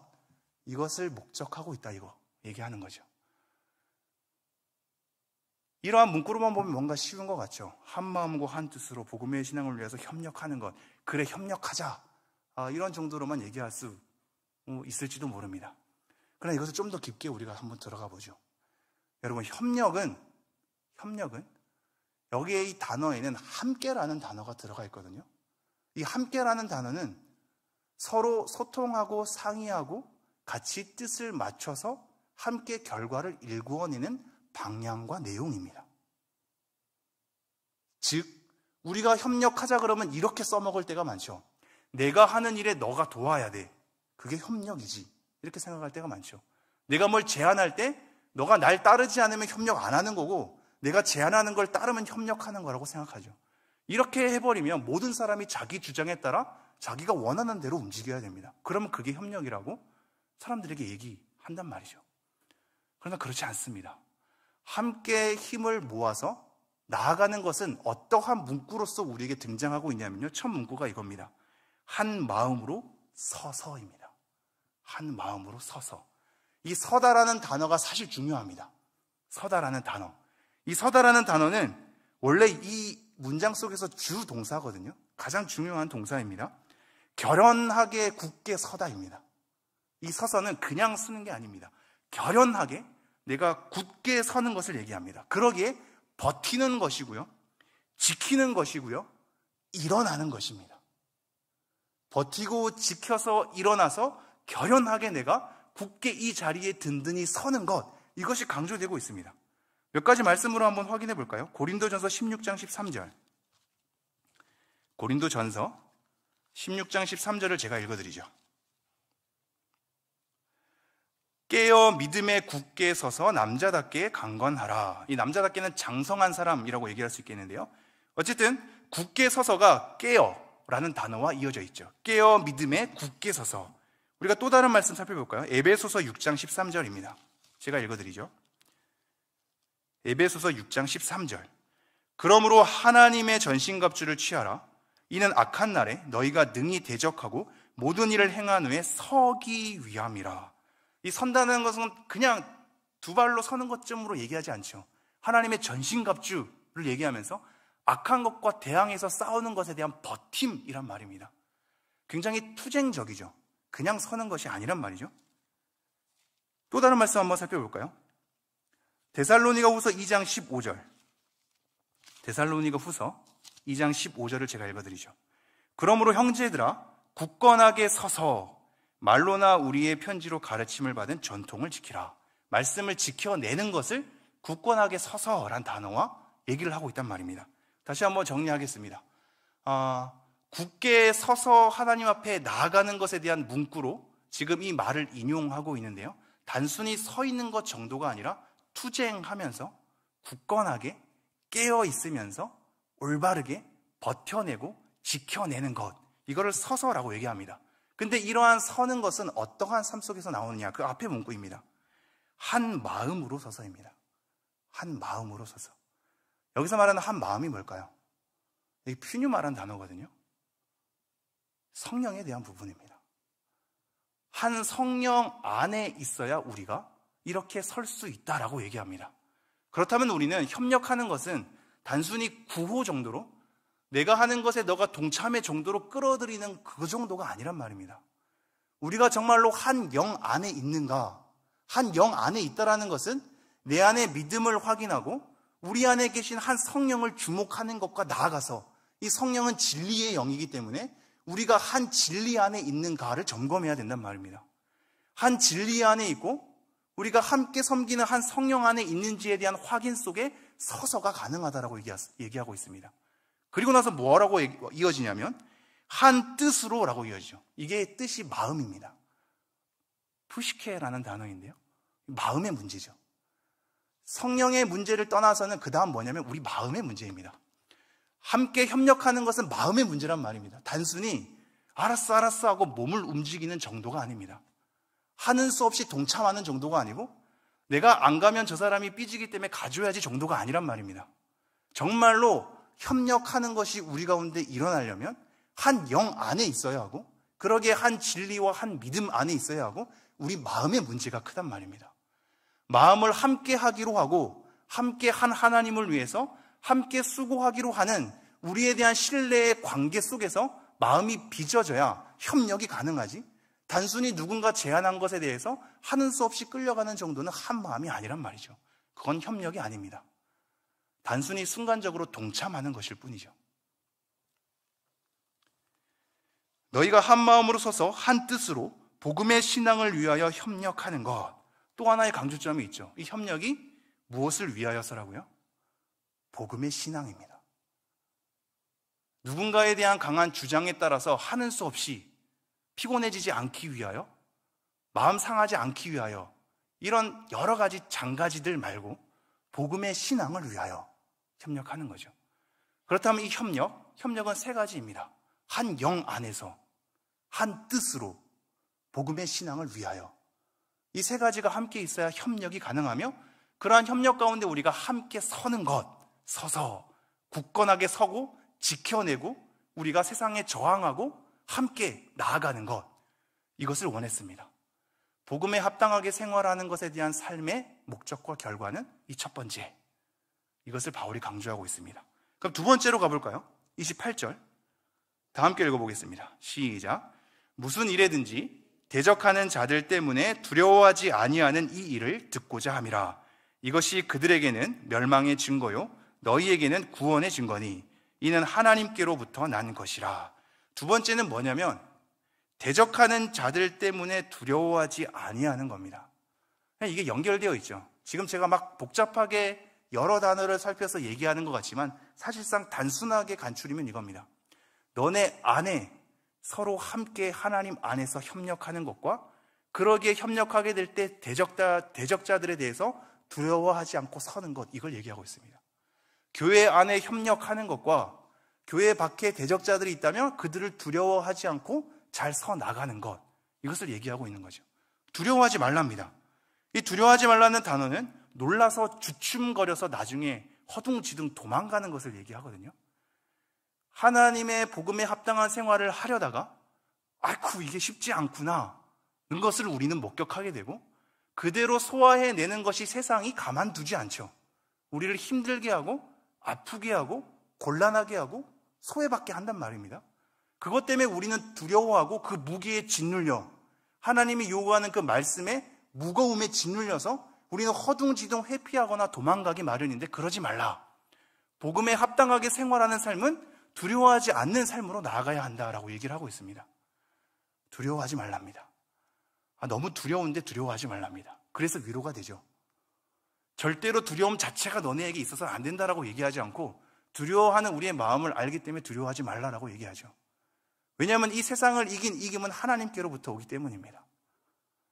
이것을 목적하고 있다, 이거 얘기하는 거죠. 이러한 문구로만 보면 뭔가 쉬운 것 같죠. 한 마음과 한 뜻으로 복음의 신앙을 위해서 협력하는 것, 그래 협력하자, 이런 정도로만 얘기할 수 있을지도 모릅니다. 그러나 이것을 좀 더 깊게 우리가 한번 들어가 보죠. 여러분, 협력은 여기에 이 단어에는 함께라는 단어가 들어가 있거든요. 이 함께라는 단어는 서로 소통하고 상의하고 같이 뜻을 맞춰서 함께 결과를 일구어내는 방향과 내용입니다. 즉, 우리가 협력하자 그러면 이렇게 써먹을 때가 많죠. 내가 하는 일에 너가 도와야 돼. 그게 협력이지. 이렇게 생각할 때가 많죠. 내가 뭘 제안할 때 너가 날 따르지 않으면 협력 안 하는 거고, 내가 제안하는 걸 따르면 협력하는 거라고 생각하죠. 이렇게 해버리면 모든 사람이 자기 주장에 따라 자기가 원하는 대로 움직여야 됩니다. 그러면 그게 협력이라고 사람들에게 얘기한단 말이죠. 그러나 그렇지 않습니다. 함께 힘을 모아서 나아가는 것은 어떠한 문구로서 우리에게 등장하고 있냐면요, 첫 문구가 이겁니다. 한 마음으로 서서입니다. 한 마음으로 서서. 이 서다라는 단어가 사실 중요합니다. 서다라는 단어. 이 서다라는 단어는 원래 이 문장 속에서 주 동사거든요. 가장 중요한 동사입니다. 결연하게 굳게 서다입니다. 이 서서는 그냥 쓰는 게 아닙니다. 결연하게 내가 굳게 서는 것을 얘기합니다. 그러기에 버티는 것이고요, 지키는 것이고요, 일어나는 것입니다. 버티고 지켜서 일어나서 결연하게 내가 굳게 이 자리에 든든히 서는 것, 이것이 강조되고 있습니다. 몇 가지 말씀으로 한번 확인해 볼까요? 고린도전서 16장 13절. 고린도전서 16장 13절을 제가 읽어드리죠. 깨어 믿음에 굳게 서서 남자답게 강건하라. 이 남자답게는 장성한 사람이라고 얘기할 수 있겠는데요. 어쨌든 굳게 서서가 깨어라는 단어와 이어져 있죠. 깨어 믿음에 굳게 서서. 우리가 또 다른 말씀 살펴볼까요? 에베소서 6장 13절입니다. 제가 읽어드리죠. 에베소서 6장 13절. 그러므로 하나님의 전신갑주를 취하라. 이는 악한 날에 너희가 능히 대적하고 모든 일을 행한 후에 서기 위함이라. 이 선다는 것은 그냥 두 발로 서는 것쯤으로 얘기하지 않죠. 하나님의 전신갑주를 얘기하면서 악한 것과 대항해서 싸우는 것에 대한 버팀이란 말입니다. 굉장히 투쟁적이죠. 그냥 서는 것이 아니란 말이죠. 또 다른 말씀 한번 살펴볼까요? 데살로니가 후서 2장 15절. 데살로니가 후서 2장 15절을 제가 읽어드리죠. 그러므로 형제들아, 굳건하게 서서 말로나 우리의 편지로 가르침을 받은 전통을 지키라. 말씀을 지켜내는 것을 굳건하게 서서란 단어와 얘기를 하고 있단 말입니다. 다시 한번 정리하겠습니다. 굳게 서서 하나님 앞에 나아가는 것에 대한 문구로 지금 이 말을 인용하고 있는데요, 단순히 서 있는 것 정도가 아니라 투쟁하면서 굳건하게 깨어 있으면서 올바르게 버텨내고 지켜내는 것, 이거를 서서라고 얘기합니다. 근데 이러한 서는 것은 어떠한 삶 속에서 나오느냐, 그 앞에 문구입니다. 한 마음으로 서서입니다. 한 마음으로 서서. 여기서 말하는 한 마음이 뭘까요? 이 퓨뉴마라는 단어거든요. 성령에 대한 부분입니다. 한 성령 안에 있어야 우리가 이렇게 설 수 있다라고 얘기합니다. 그렇다면 우리는 협력하는 것은 단순히 구호 정도로 내가 하는 것에 너가 동참의 정도로 끌어들이는 그 정도가 아니란 말입니다. 우리가 정말로 한 영 안에 있는가, 한 영 안에 있다라는 것은 내 안에 믿음을 확인하고 우리 안에 계신 한 성령을 주목하는 것과 나아가서, 이 성령은 진리의 영이기 때문에 우리가 한 진리 안에 있는가를 점검해야 된단 말입니다. 한 진리 안에 있고 우리가 함께 섬기는 한 성령 안에 있는지에 대한 확인 속에 서서가 가능하다라고 얘기하고 있습니다. 그리고 나서 뭐라고 이어지냐면 한 뜻으로라고 이어지죠. 이게 뜻이 마음입니다. 푸시케라는 단어인데요, 마음의 문제죠. 성령의 문제를 떠나서는 그 다음 뭐냐면 우리 마음의 문제입니다. 함께 협력하는 것은 마음의 문제란 말입니다. 단순히 알았어 하고 몸을 움직이는 정도가 아닙니다. 하는 수 없이 동참하는 정도가 아니고 내가 안 가면 저 사람이 삐지기 때문에 가줘야지 정도가 아니란 말입니다. 정말로 협력하는 것이 우리 가운데 일어나려면 한 영 안에 있어야 하고, 그러기에 한 진리와 한 믿음 안에 있어야 하고, 우리 마음의 문제가 크단 말입니다. 마음을 함께 하기로 하고 함께 한 하나님을 위해서 함께 수고하기로 하는 우리에 대한 신뢰의 관계 속에서 마음이 빚어져야 협력이 가능하지, 단순히 누군가 제안한 것에 대해서 하는 수 없이 끌려가는 정도는 한 마음이 아니란 말이죠. 그건 협력이 아닙니다. 단순히 순간적으로 동참하는 것일 뿐이죠. 너희가 한 마음으로 서서 한 뜻으로 복음의 신앙을 위하여 협력하는 것. 또 하나의 강조점이 있죠. 이 협력이 무엇을 위하여서라고요? 복음의 신앙입니다. 누군가에 대한 강한 주장에 따라서 하는 수 없이 피곤해지지 않기 위하여, 마음 상하지 않기 위하여, 이런 여러 가지 장가지들 말고 복음의 신앙을 위하여 협력하는 거죠. 그렇다면 이 협력은 세 가지입니다. 한 영 안에서, 한 뜻으로, 복음의 신앙을 위하여. 이 세 가지가 함께 있어야 협력이 가능하며, 그러한 협력 가운데 우리가 함께 서는 것, 서서 굳건하게 서고 지켜내고 우리가 세상에 저항하고 함께 나아가는 것, 이것을 원했습니다. 복음에 합당하게 생활하는 것에 대한 삶의 목적과 결과는 이 첫 번째, 이것을 바울이 강조하고 있습니다. 그럼 두 번째로 가볼까요? 28절 다 함께 읽어보겠습니다. 시작. 무슨 일에든지 대적하는 자들 때문에 두려워하지 아니하는 이 일을 듣고자 함이라. 이것이 그들에게는 멸망의 증거요 너희에게는 구원의 증거니 이는 하나님께로부터 난 것이라. 두 번째는 뭐냐면 대적하는 자들 때문에 두려워하지 아니하는 겁니다. 이게 연결되어 있죠. 지금 제가 막 복잡하게 여러 단어를 살펴서 얘기하는 것 같지만 사실상 단순하게 간추리면 이겁니다. 너네 안에 서로 함께 하나님 안에서 협력하는 것과, 그러기에 협력하게 될 때 대적자들에 대해서 두려워하지 않고 서는 것, 이걸 얘기하고 있습니다. 교회 안에 협력하는 것과 교회 밖에 대적자들이 있다면 그들을 두려워하지 않고 잘 서 나가는 것, 이것을 얘기하고 있는 거죠. 두려워하지 말랍니다. 이 두려워하지 말라는 단어는 놀라서 주춤거려서 나중에 허둥지둥 도망가는 것을 얘기하거든요. 하나님의 복음에 합당한 생활을 하려다가 아이쿠 이게 쉽지 않구나 는 것을 우리는 목격하게 되고, 그대로 소화해내는 것이 세상이 가만두지 않죠. 우리를 힘들게 하고 아프게 하고 곤란하게 하고 소외받게 한단 말입니다. 그것 때문에 우리는 두려워하고 그 무게에 짓눌려, 하나님이 요구하는 그 말씀의 무거움에 짓눌려서 우리는 허둥지둥 회피하거나 도망가기 마련인데, 그러지 말라. 복음에 합당하게 생활하는 삶은 두려워하지 않는 삶으로 나아가야 한다라고 얘기를 하고 있습니다. 두려워하지 말랍니다. 너무 두려운데 두려워하지 말랍니다. 그래서 위로가 되죠. 절대로 두려움 자체가 너네에게 있어서는 안 된다라고 얘기하지 않고, 두려워하는 우리의 마음을 알기 때문에 두려워하지 말라라고 얘기하죠. 왜냐하면 이 세상을 이긴 이김은 하나님께로부터 오기 때문입니다.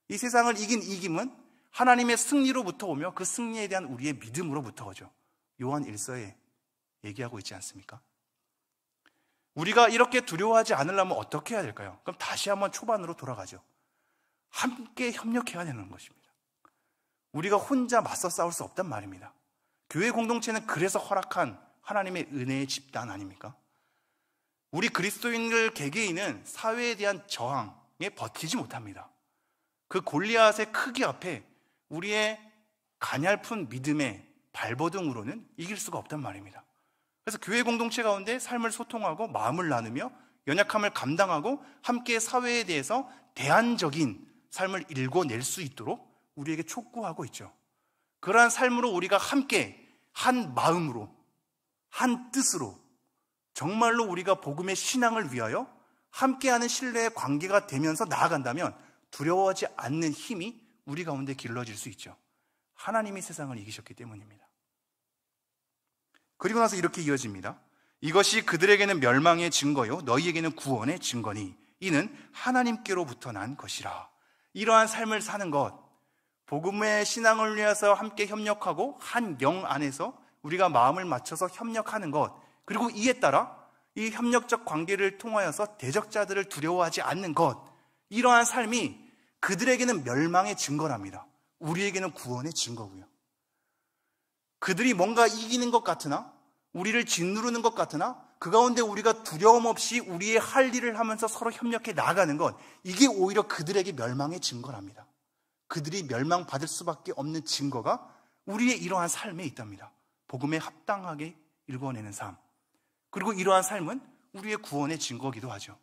이 세상을 이긴 이김은 하나님의 승리로부터 오며 그 승리에 대한 우리의 믿음으로부터 오죠. 요한 1서에 얘기하고 있지 않습니까? 우리가 이렇게 두려워하지 않으려면 어떻게 해야 될까요? 그럼 다시 한번 초반으로 돌아가죠. 함께 협력해야 되는 것입니다. 우리가 혼자 맞서 싸울 수 없단 말입니다. 교회 공동체는 그래서 허락한 하나님의 은혜의 집단 아닙니까? 우리 그리스도인들 개개인은 사회에 대한 저항에 버티지 못합니다. 그 골리앗의 크기 앞에 우리의 가냘픈 믿음의 발버둥으로는 이길 수가 없단 말입니다. 그래서 교회 공동체 가운데 삶을 소통하고 마음을 나누며 연약함을 감당하고 함께 사회에 대해서 대안적인 삶을 일궈낼 수 있도록 우리에게 촉구하고 있죠. 그러한 삶으로 우리가 함께 한 마음으로, 한 뜻으로 정말로 우리가 복음의 신앙을 위하여 함께하는 신뢰의 관계가 되면서 나아간다면 두려워하지 않는 힘이 우리 가운데 길러질 수 있죠. 하나님이 세상을 이기셨기 때문입니다. 그리고 나서 이렇게 이어집니다. 이것이 그들에게는 멸망의 증거요 너희에게는 구원의 증거니 이는 하나님께로부터 난 것이라. 이러한 삶을 사는 것, 복음의 신앙을 위해서 함께 협력하고 한 영 안에서 우리가 마음을 맞춰서 협력하는 것, 그리고 이에 따라 이 협력적 관계를 통하여서 대적자들을 두려워하지 않는 것, 이러한 삶이 그들에게는 멸망의 증거랍니다. 우리에게는 구원의 증거고요. 그들이 뭔가 이기는 것 같으나, 우리를 짓누르는 것 같으나, 그 가운데 우리가 두려움 없이 우리의 할 일을 하면서 서로 협력해 나가는 것, 이게 오히려 그들에게 멸망의 증거랍니다. 그들이 멸망받을 수밖에 없는 증거가 우리의 이러한 삶에 있답니다. 복음에 합당하게 일궈내는 삶, 그리고 이러한 삶은 우리의 구원의 증거이기도 하죠.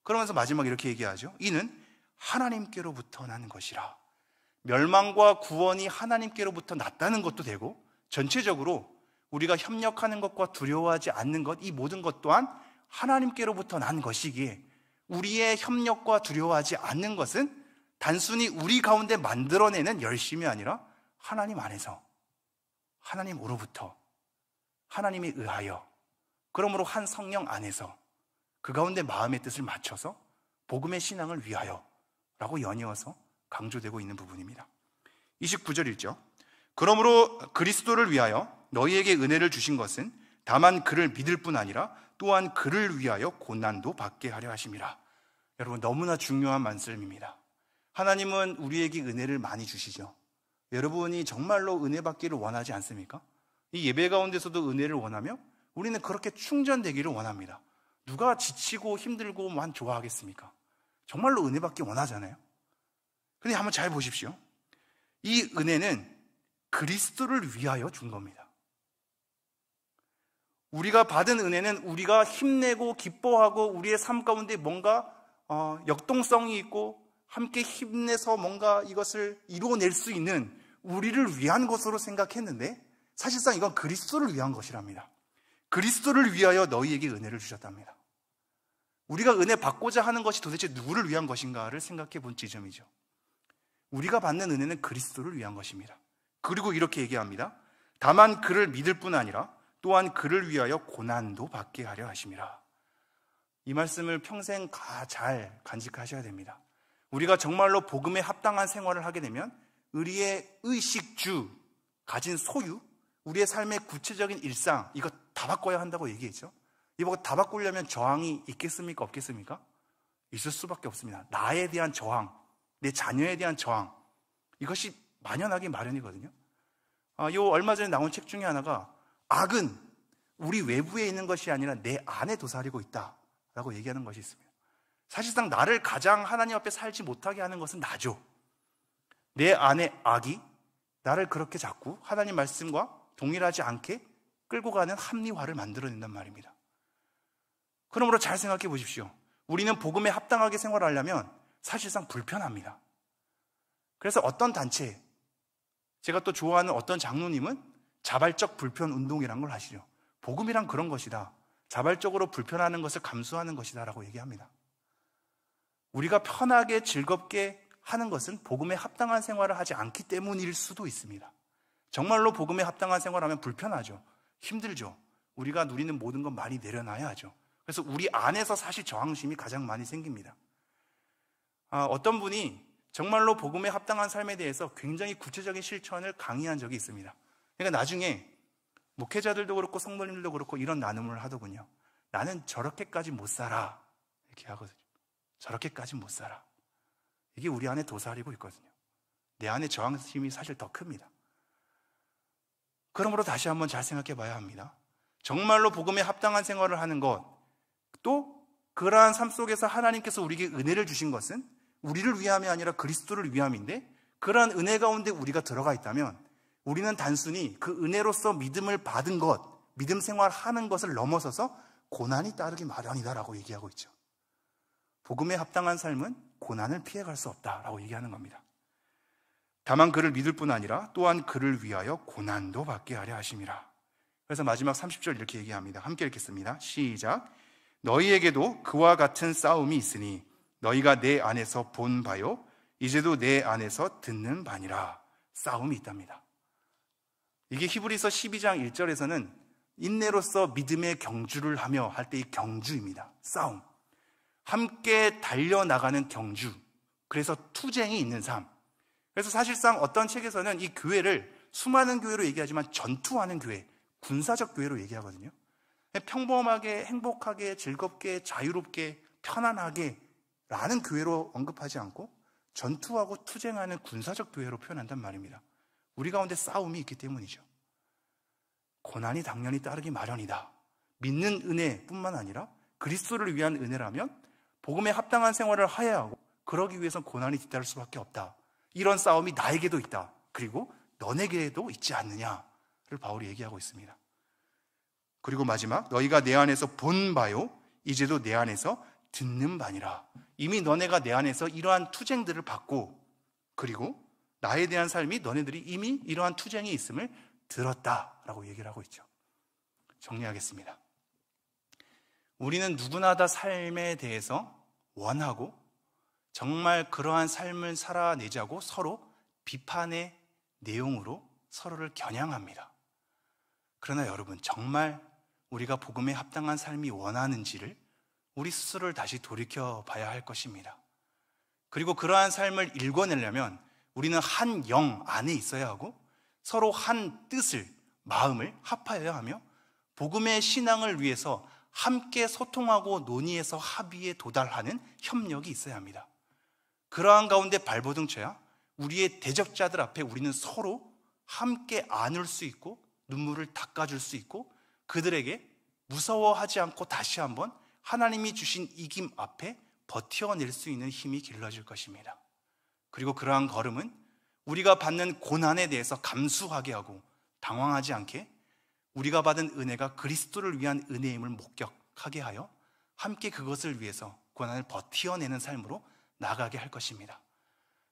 그러면서 마지막에 이렇게 얘기하죠. 이는 하나님께로부터 나는 것이라. 멸망과 구원이 하나님께로부터 났다는 것도 되고, 전체적으로 우리가 협력하는 것과 두려워하지 않는 것, 이 모든 것 또한 하나님께로부터 난 것이기에 우리의 협력과 두려워하지 않는 것은 단순히 우리 가운데 만들어내는 열심이 아니라 하나님 안에서, 하나님으로부터, 하나님에 의하여, 그러므로 한 성령 안에서 그 가운데 마음의 뜻을 맞춰서 복음의 신앙을 위하여 라고 연이어서 강조되고 있는 부분입니다. 29절 읽죠. 그러므로 그리스도를 위하여 너희에게 은혜를 주신 것은 다만 그를 믿을 뿐 아니라 또한 그를 위하여 고난도 받게 하려 하심이라. 여러분, 너무나 중요한 말씀입니다. 하나님은 우리에게 은혜를 많이 주시죠. 여러분이 정말로 은혜 받기를 원하지 않습니까? 이 예배 가운데서도 은혜를 원하며 우리는 그렇게 충전되기를 원합니다. 누가 지치고 힘들고만 좋아하겠습니까? 정말로 은혜 받기 원하잖아요. 그런데 한번 잘 보십시오. 이 은혜는 그리스도를 위하여 준 겁니다. 우리가 받은 은혜는 우리가 힘내고 기뻐하고 우리의 삶 가운데 뭔가 역동성이 있고 함께 힘내서 뭔가 이것을 이루어낼 수 있는 우리를 위한 것으로 생각했는데, 사실상 이건 그리스도를 위한 것이랍니다. 그리스도를 위하여 너희에게 은혜를 주셨답니다. 우리가 은혜 받고자 하는 것이 도대체 누구를 위한 것인가를 생각해 본 지점이죠. 우리가 받는 은혜는 그리스도를 위한 것입니다. 그리고 이렇게 얘기합니다. 다만 그를 믿을 뿐 아니라 또한 그를 위하여 고난도 받게 하려 하심이라. 이 말씀을 평생 잘 간직하셔야 됩니다. 우리가 정말로 복음에 합당한 생활을 하게 되면 우리의 의식주, 가진 소유, 우리의 삶의 구체적인 일상, 이거 다 바꿔야 한다고 얘기했죠. 이거 다 바꾸려면 저항이 있겠습니까? 없겠습니까? 있을 수밖에 없습니다. 나에 대한 저항, 내 자녀에 대한 저항, 이것이 만연하기 마련이거든요. 요 얼마 전에 나온 책 중에 하나가 악은 우리 외부에 있는 것이 아니라 내 안에 도사리고 있다라고 얘기하는 것이 있습니다. 사실상 나를 가장 하나님 앞에 살지 못하게 하는 것은 나죠. 내 안에 악이 나를 그렇게 자꾸 하나님 말씀과 동일하지 않게 끌고 가는 합리화를 만들어낸단 말입니다. 그러므로 잘 생각해 보십시오. 우리는 복음에 합당하게 생활하려면 사실상 불편합니다. 그래서 어떤 단체, 제가 또 좋아하는 어떤 장로님은 자발적 불편 운동이라는 걸 하시죠. 복음이란 그런 것이다. 자발적으로 불편하는 것을 감수하는 것이다 라고 얘기합니다. 우리가 편하게 즐겁게 하는 것은 복음에 합당한 생활을 하지 않기 때문일 수도 있습니다. 정말로 복음에 합당한 생활을 하면 불편하죠. 힘들죠. 우리가 누리는 모든 건 많이 내려놔야 하죠. 그래서 우리 안에서 사실 저항심이 가장 많이 생깁니다. 어떤 분이 정말로 복음에 합당한 삶에 대해서 굉장히 구체적인 실천을 강의한 적이 있습니다. 그러니까 나중에 목회자들도 그렇고 성도님들도 그렇고 이런 나눔을 하더군요. 나는 저렇게까지 못 살아, 이렇게 하거든요. 저렇게까지 못 살아. 이게 우리 안에 도사리고 있거든요. 내 안에 저항심이 사실 더 큽니다. 그러므로 다시 한번 잘 생각해 봐야 합니다. 정말로 복음에 합당한 생활을 하는 것, 또 그러한 삶 속에서 하나님께서 우리에게 은혜를 주신 것은 우리를 위함이 아니라 그리스도를 위함인데, 그러한 은혜 가운데 우리가 들어가 있다면 우리는 단순히 그 은혜로서 믿음을 받은 것, 믿음 생활하는 것을 넘어서서 고난이 따르기 마련이다라고 얘기하고 있죠. 복음에 합당한 삶은 고난을 피해갈 수 없다라고 얘기하는 겁니다. 다만 그를 믿을 뿐 아니라 또한 그를 위하여 고난도 받게 하려 하심이라. 그래서 마지막 30절 이렇게 얘기합니다. 함께 읽겠습니다. 시작. 너희에게도 그와 같은 싸움이 있으니 너희가 내 안에서 본 바요 이제도 내 안에서 듣는 바니라. 싸움이 있답니다. 이게 히브리서 12장 1절에서는 인내로서 믿음의 경주를 하며 할 때 이 경주입니다. 싸움. 함께 달려나가는 경주. 그래서 투쟁이 있는 삶. 그래서 사실상 어떤 책에서는 이 교회를 수많은 교회로 얘기하지만 전투하는 교회, 군사적 교회로 얘기하거든요. 평범하게, 행복하게, 즐겁게, 자유롭게, 편안하게 라는 교회로 언급하지 않고 전투하고 투쟁하는 군사적 교회로 표현한단 말입니다. 우리 가운데 싸움이 있기 때문이죠. 고난이 당연히 따르기 마련이다. 믿는 은혜뿐만 아니라 그리스도를 위한 은혜라면 복음에 합당한 생활을 하여야 하고 그러기 위해선 고난이 뒤따를 수밖에 없다. 이런 싸움이 나에게도 있다. 그리고 너네게도 있지 않느냐를 바울이 얘기하고 있습니다. 그리고 마지막 너희가 내 안에서 본 바요 이제도 내 안에서 듣는 바니라. 이미 너네가 내 안에서 이러한 투쟁들을 받고 그리고 나에 대한 삶이 너네들이 이미 이러한 투쟁이 있음을 들었다라고 얘기를 하고 있죠. 정리하겠습니다. 우리는 누구나 다 삶에 대해서 원하고 정말 그러한 삶을 살아내자고 서로 비판의 내용으로 서로를 겨냥합니다. 그러나 여러분, 정말 우리가 복음에 합당한 삶이 원하는지를 우리 스스로를 다시 돌이켜 봐야 할 것입니다. 그리고 그러한 삶을 일궈내려면 우리는 한 영 안에 있어야 하고 서로 한 뜻을, 마음을 합하여야 하며 복음의 신앙을 위해서 함께 소통하고 논의해서 합의에 도달하는 협력이 있어야 합니다. 그러한 가운데 발버둥쳐야 우리의 대적자들 앞에 우리는 서로 함께 안을 수 있고 눈물을 닦아줄 수 있고 그들에게 무서워하지 않고 다시 한번 하나님이 주신 이김 앞에 버텨낼 수 있는 힘이 길러질 것입니다. 그리고 그러한 걸음은 우리가 받는 고난에 대해서 감수하게 하고 당황하지 않게 우리가 받은 은혜가 그리스도를 위한 은혜임을 목격하게 하여 함께 그것을 위해서 고난을 버텨내는 삶으로 나가게 할 것입니다.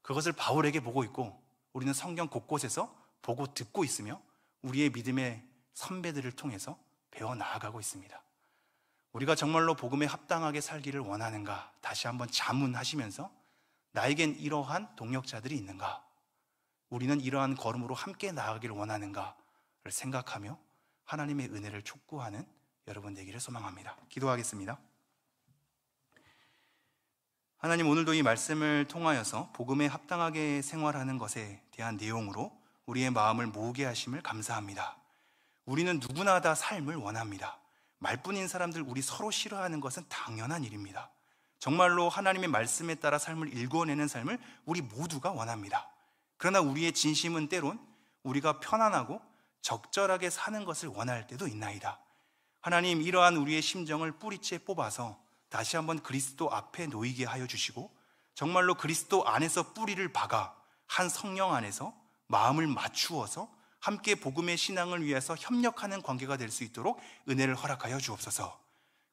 그것을 바울에게 보고 있고 우리는 성경 곳곳에서 보고 듣고 있으며 우리의 믿음의 선배들을 통해서 배워 나아가고 있습니다. 우리가 정말로 복음에 합당하게 살기를 원하는가 다시 한번 자문하시면서 나에겐 이러한 동역자들이 있는가, 우리는 이러한 걸음으로 함께 나아가기를 원하는가를 생각하며 하나님의 은혜를 촉구하는 여러분 되기를 소망합니다. 기도하겠습니다. 하나님, 오늘도 이 말씀을 통하여서 복음에 합당하게 생활하는 것에 대한 내용으로 우리의 마음을 모으게 하심을 감사합니다. 우리는 누구나 다 삶을 원합니다. 말뿐인 사람들 우리 서로 싫어하는 것은 당연한 일입니다. 정말로 하나님의 말씀에 따라 삶을 일궈내는 삶을 우리 모두가 원합니다. 그러나 우리의 진심은 때론 우리가 편안하고 적절하게 사는 것을 원할 때도 있나이다. 하나님, 이러한 우리의 심정을 뿌리째 뽑아서 다시 한번 그리스도 앞에 놓이게 하여 주시고 정말로 그리스도 안에서 뿌리를 박아 한 성령 안에서 마음을 맞추어서 함께 복음의 신앙을 위해서 협력하는 관계가 될 수 있도록 은혜를 허락하여 주옵소서.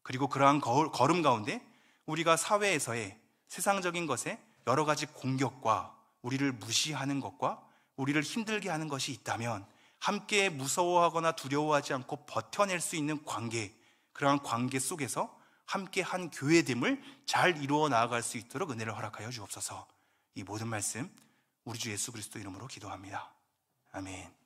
그리고 그러한 걸음 가운데 우리가 사회에서의 세상적인 것에 여러 가지 공격과 우리를 무시하는 것과 우리를 힘들게 하는 것이 있다면 함께 무서워하거나 두려워하지 않고 버텨낼 수 있는 관계, 그러한 관계 속에서 함께 한 교회됨을 잘 이루어 나아갈 수 있도록 은혜를 허락하여 주옵소서. 이 모든 말씀 우리 주 예수 그리스도 이름으로 기도합니다. 아멘.